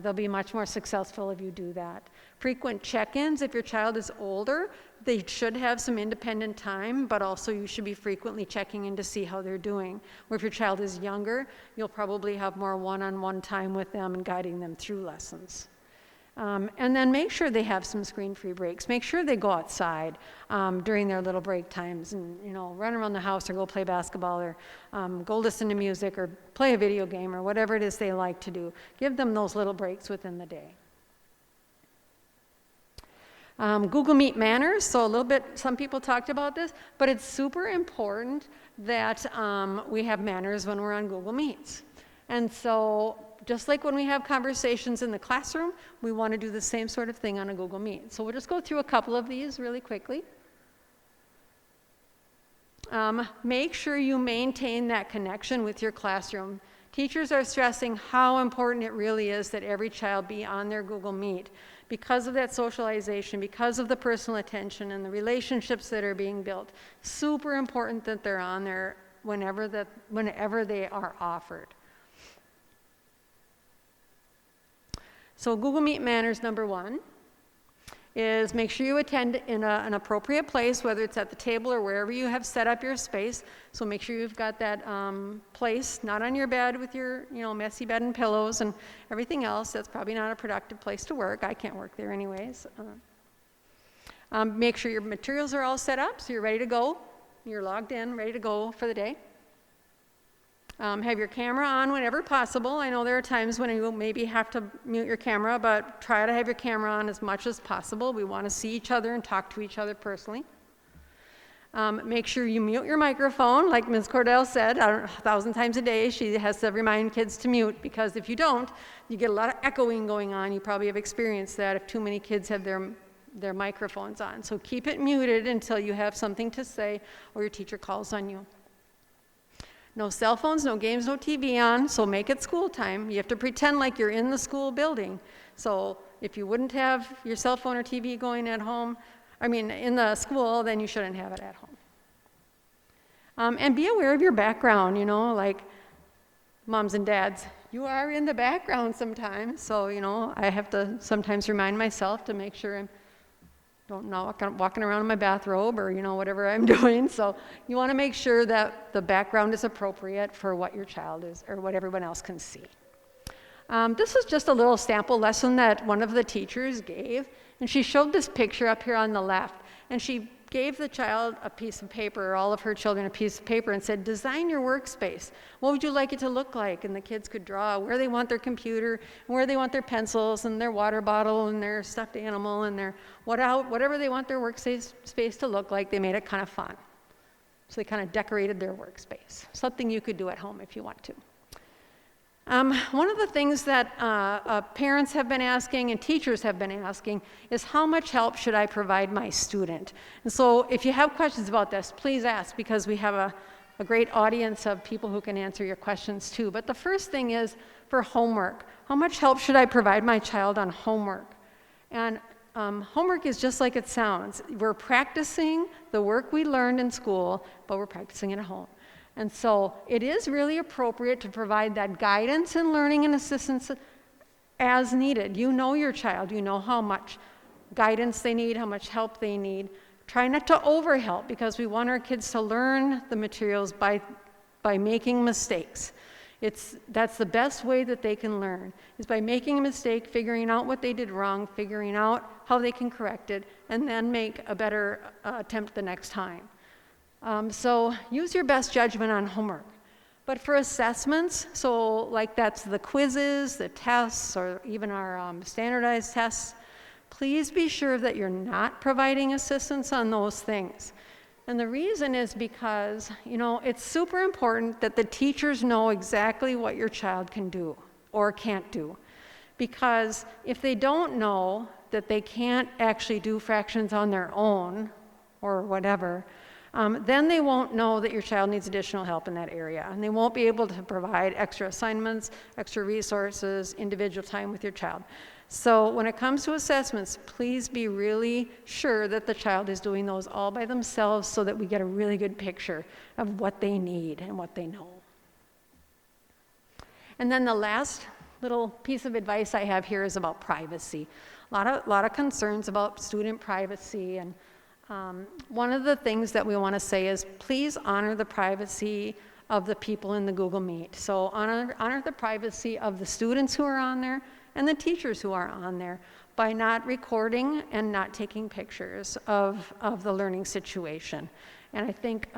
They'll be much more successful if you do that. Frequent check-ins. If your child is older, they should have some independent time, but also you should be frequently checking in to see how they're doing. Or if your child is younger, you'll probably have more one-on-one time with them and guiding them through lessons. And then make sure they have some screen-free breaks. Make sure they go outside during their little break times and, run around the house or go play basketball or go listen to music or play a video game or whatever it is they like to do. Give them those little breaks within the day. Google Meet manners, so a little bit, some people talked about this, but it's super important that we have manners when we're on Google Meets. And so just like when we have conversations in the classroom, we want to do the same sort of thing on a Google Meet. So we'll just go through a couple of these really quickly. Make sure you maintain that connection with your classroom. Teachers are stressing how important it really is that every child be on their Google Meet because of that socialization, because of the personal attention and the relationships that are being built. Super important that they're on there whenever they are offered. So Google Meet manners number 1 is make sure you attend in an appropriate place, whether it's at the table or wherever you have set up your space. So make sure you've got that place, not on your bed with your messy bed and pillows and everything else. That's probably not a productive place to work. I can't work there anyways. Make sure your materials are all set up so you're ready to go. You're logged in, ready to go for the day. Have your camera on whenever possible. I know there are times when you maybe have to mute your camera, but try to have your camera on as much as possible. We want to see each other and talk to each other personally. Make sure you mute your microphone, like Ms. Cordell said, 1,000 times a day. She has to remind kids to mute, because if you don't, you get a lot of echoing going on. You probably have experienced that if too many kids have their microphones on. So keep it muted until you have something to say or your teacher calls on you. No cell phones, no games, no TV on, so make it school time. You have to pretend like you're in the school building. So if you wouldn't have your cell phone or TV going at home, in the school, then you shouldn't have it at home. And be aware of your background, like moms and dads. You are in the background sometimes, so, I have to sometimes remind myself to make sure I'm not walking around in my bathrobe or, whatever I'm doing. So you want to make sure that the background is appropriate for what your child is or what everyone else can see. This is just a little sample lesson that one of the teachers gave, and she showed this picture up here on the left, and she gave the child a piece of paper, or all of her children a piece of paper, and said, design your workspace. What would you like it to look like? And the kids could draw where they want their computer, and where they want their pencils, and their water bottle, and their stuffed animal, and their whatever they want their workspace to look like. They made it kind of fun. So they kind of decorated their workspace. Something you could do at home if you want to. One of the things that parents have been asking and teachers have been asking is, how much help should I provide my student? And so if you have questions about this, please ask, because we have a great audience of people who can answer your questions too. But the first thing is for homework. How much help should I provide my child on homework? And homework is just like it sounds. We're practicing the work we learned in school, but we're practicing it at home. And so it is really appropriate to provide that guidance and learning and assistance as needed. You know your child. You know how much guidance they need, how much help they need. Try not to overhelp, because we want our kids to learn the materials by making mistakes. That's the best way that they can learn, is by making a mistake, figuring out what they did wrong, figuring out how they can correct it, and then make a better attempt the next time. So use your best judgment on homework. But for assessments, so like that's the quizzes, the tests, or even our standardized tests, please be sure that you're not providing assistance on those things. And the reason is because, it's super important that the teachers know exactly what your child can do or can't do. Because if they don't know that they can't actually do fractions on their own or whatever, then they won't know that your child needs additional help in that area, and they won't be able to provide extra assignments, extra resources, individual time with your child. So when it comes to assessments, please be really sure that the child is doing those all by themselves, so that we get a really good picture of what they need and what they know. And then the last little piece of advice I have here is about privacy. A lot of concerns about student privacy, and one of the things that we want to say is, please honor the privacy of the people in the Google Meet. So honor the privacy of the students who are on there and the teachers who are on there by not recording and not taking pictures of the learning situation. And I think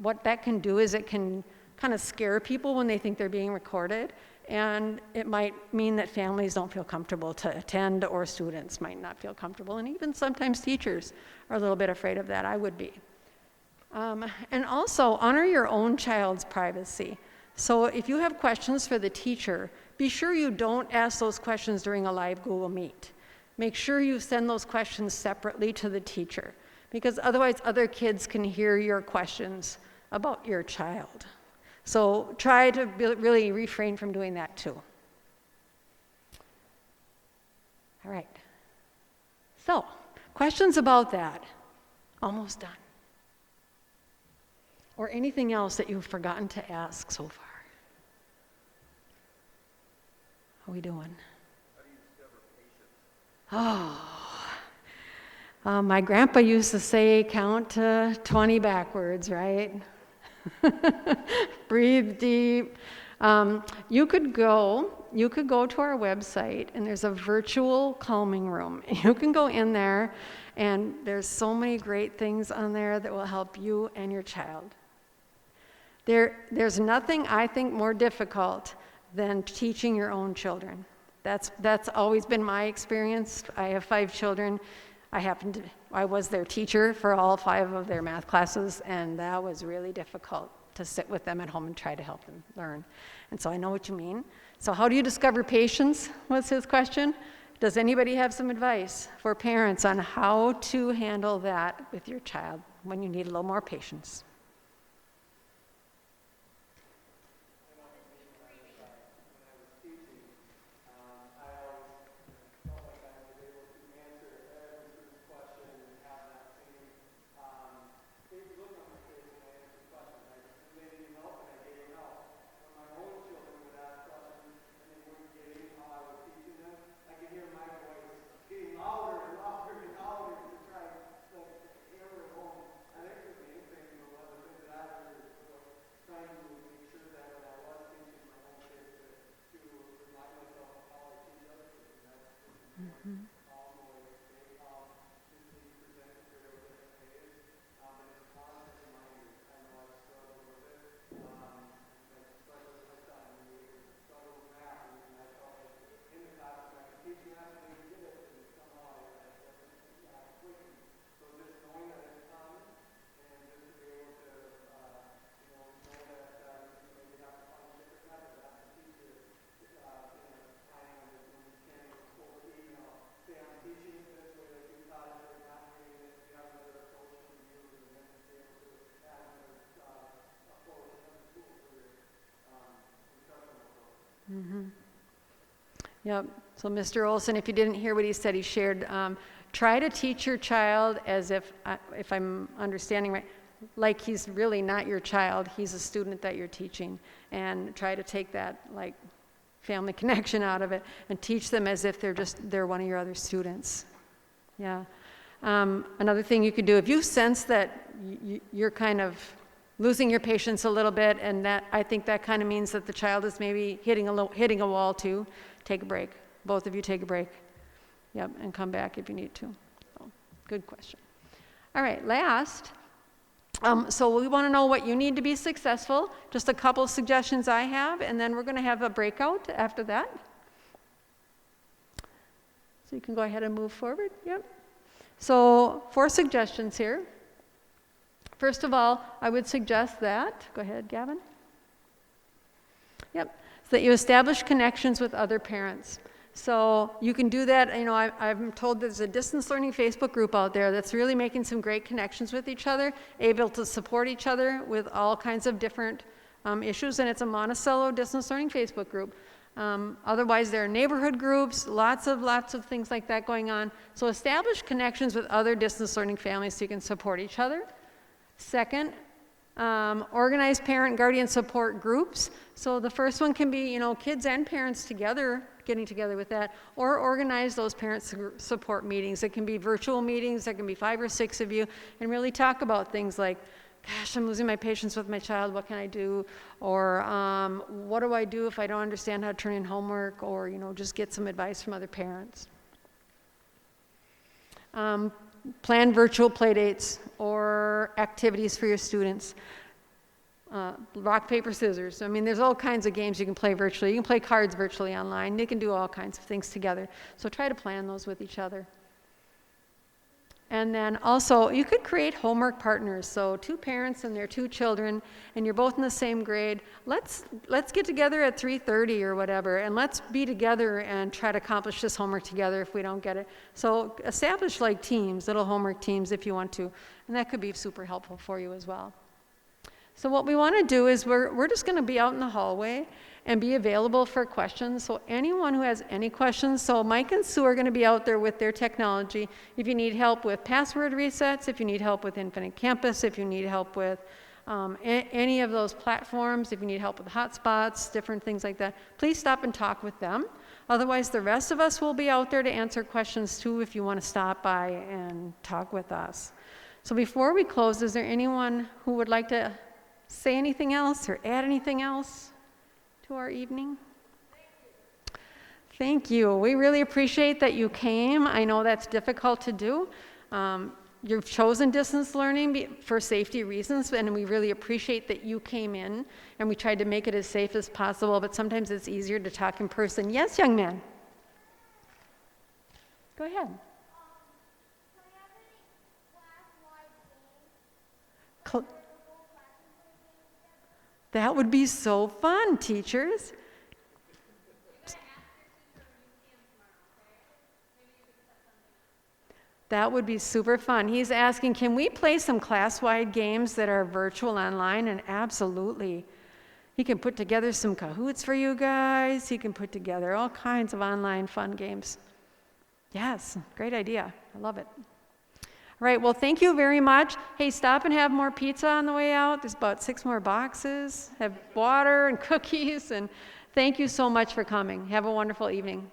what that can do is it can kind of scare people when they think they're being recorded. And it might mean that families don't feel comfortable to attend, or students might not feel comfortable, and even sometimes teachers are a little bit afraid of that. I would be. And also, honor your own child's privacy. So if you have questions for the teacher, be sure you don't ask those questions during a live Google Meet. Make sure you send those questions separately to the teacher, because otherwise other kids can hear your questions about your child. So try to really refrain from doing that too. All right. So, questions about that? Almost done. Or anything else that you've forgotten to ask so far? How are we doing? How do you discover patience? My grandpa used to say, count to 20 backwards, right? Breathe deep. You could go to our website, and there's a virtual calming room. You can go in there, and there's so many great things on there that will help you and your child. There's nothing, I think, more difficult than teaching your own children. That's always been my experience. I have 5 children. I was their teacher for all 5 of their math classes, and that was really difficult to sit with them at home and try to help them learn. And so I know what you mean. So how do you discover patience, was his question. Does anybody have some advice for parents on how to handle that with your child when you need a little more patience? Yep. So Mr. Olson, if you didn't hear what he said, he shared, try to teach your child as if I'm understanding right, like he's really not your child, he's a student that you're teaching, and try to take that like family connection out of it and teach them as if they're one of your other students. Yeah. Another thing you could do, if you sense that you're kind of losing your patience a little bit, and that I think that kind of means that the child is maybe hitting a wall too, take a break. Both of you take a break. Yep, and come back if you need to. So, good question. All right, last. So we want to know what you need to be successful. Just a couple of suggestions I have, and then we're going to have a breakout after that. So you can go ahead and move forward. Yep. So 4 suggestions here. First of all, I would suggest that, go ahead, Gavin. Yep, so that you establish connections with other parents. So you can do that, I'm told there's a distance learning Facebook group out there that's really making some great connections with each other, able to support each other with all kinds of different issues, and it's a Monticello distance learning Facebook group. Otherwise, there are neighborhood groups, lots of things like that going on. So establish connections with other distance learning families so you can support each other. Second, organize parent guardian support groups. So the first one can be, kids and parents together, getting together with that, or organize those parent support meetings. It can be virtual meetings, there can be 5 or 6 of you, and really talk about things like, gosh, I'm losing my patience with my child, what can I do? Or what do I do if I don't understand how to turn in homework? Or, just get some advice from other parents. Plan virtual play dates or activities for your students. Rock, paper, scissors. I mean, there's all kinds of games you can play virtually. You can play cards virtually online. You can do all kinds of things together. So try to plan those with each other. And then also, you could create homework partners. So 2 parents and their 2 children, and you're both in the same grade. Let's get together at 3:30 or whatever, and let's be together and try to accomplish this homework together if we don't get it. So establish like teams, little homework teams if you want to, and that could be super helpful for you as well. So what we want to do is we're just going to be out in the hallway and be available for questions. So anyone who has any questions, so Mike and Sue are going to be out there with their technology. If you need help with password resets, if you need help with Infinite Campus, if you need help with any of those platforms, if you need help with hotspots, different things like that, please stop and talk with them. Otherwise, the rest of us will be out there to answer questions too if you want to stop by and talk with us. So before we close, is there anyone who would like to say anything else or add anything else to our evening? Thank you. We really appreciate that you came. I know that's difficult to do. You've chosen distance learning for safety reasons, and we really appreciate that you came in, and we tried to make it as safe as possible, but sometimes it's easier to talk in person. Yes, young man? Go ahead. Can That would be so fun, teachers. That would be super fun. He's asking, can we play some class-wide games that are virtual online? And absolutely. He can put together some Kahoots for you guys. He can put together all kinds of online fun games. Yes, great idea. I love it. All right, well, thank you very much. Hey, stop and have more pizza on the way out. There's about 6 more boxes. Have water and cookies. And thank you so much for coming. Have a wonderful evening.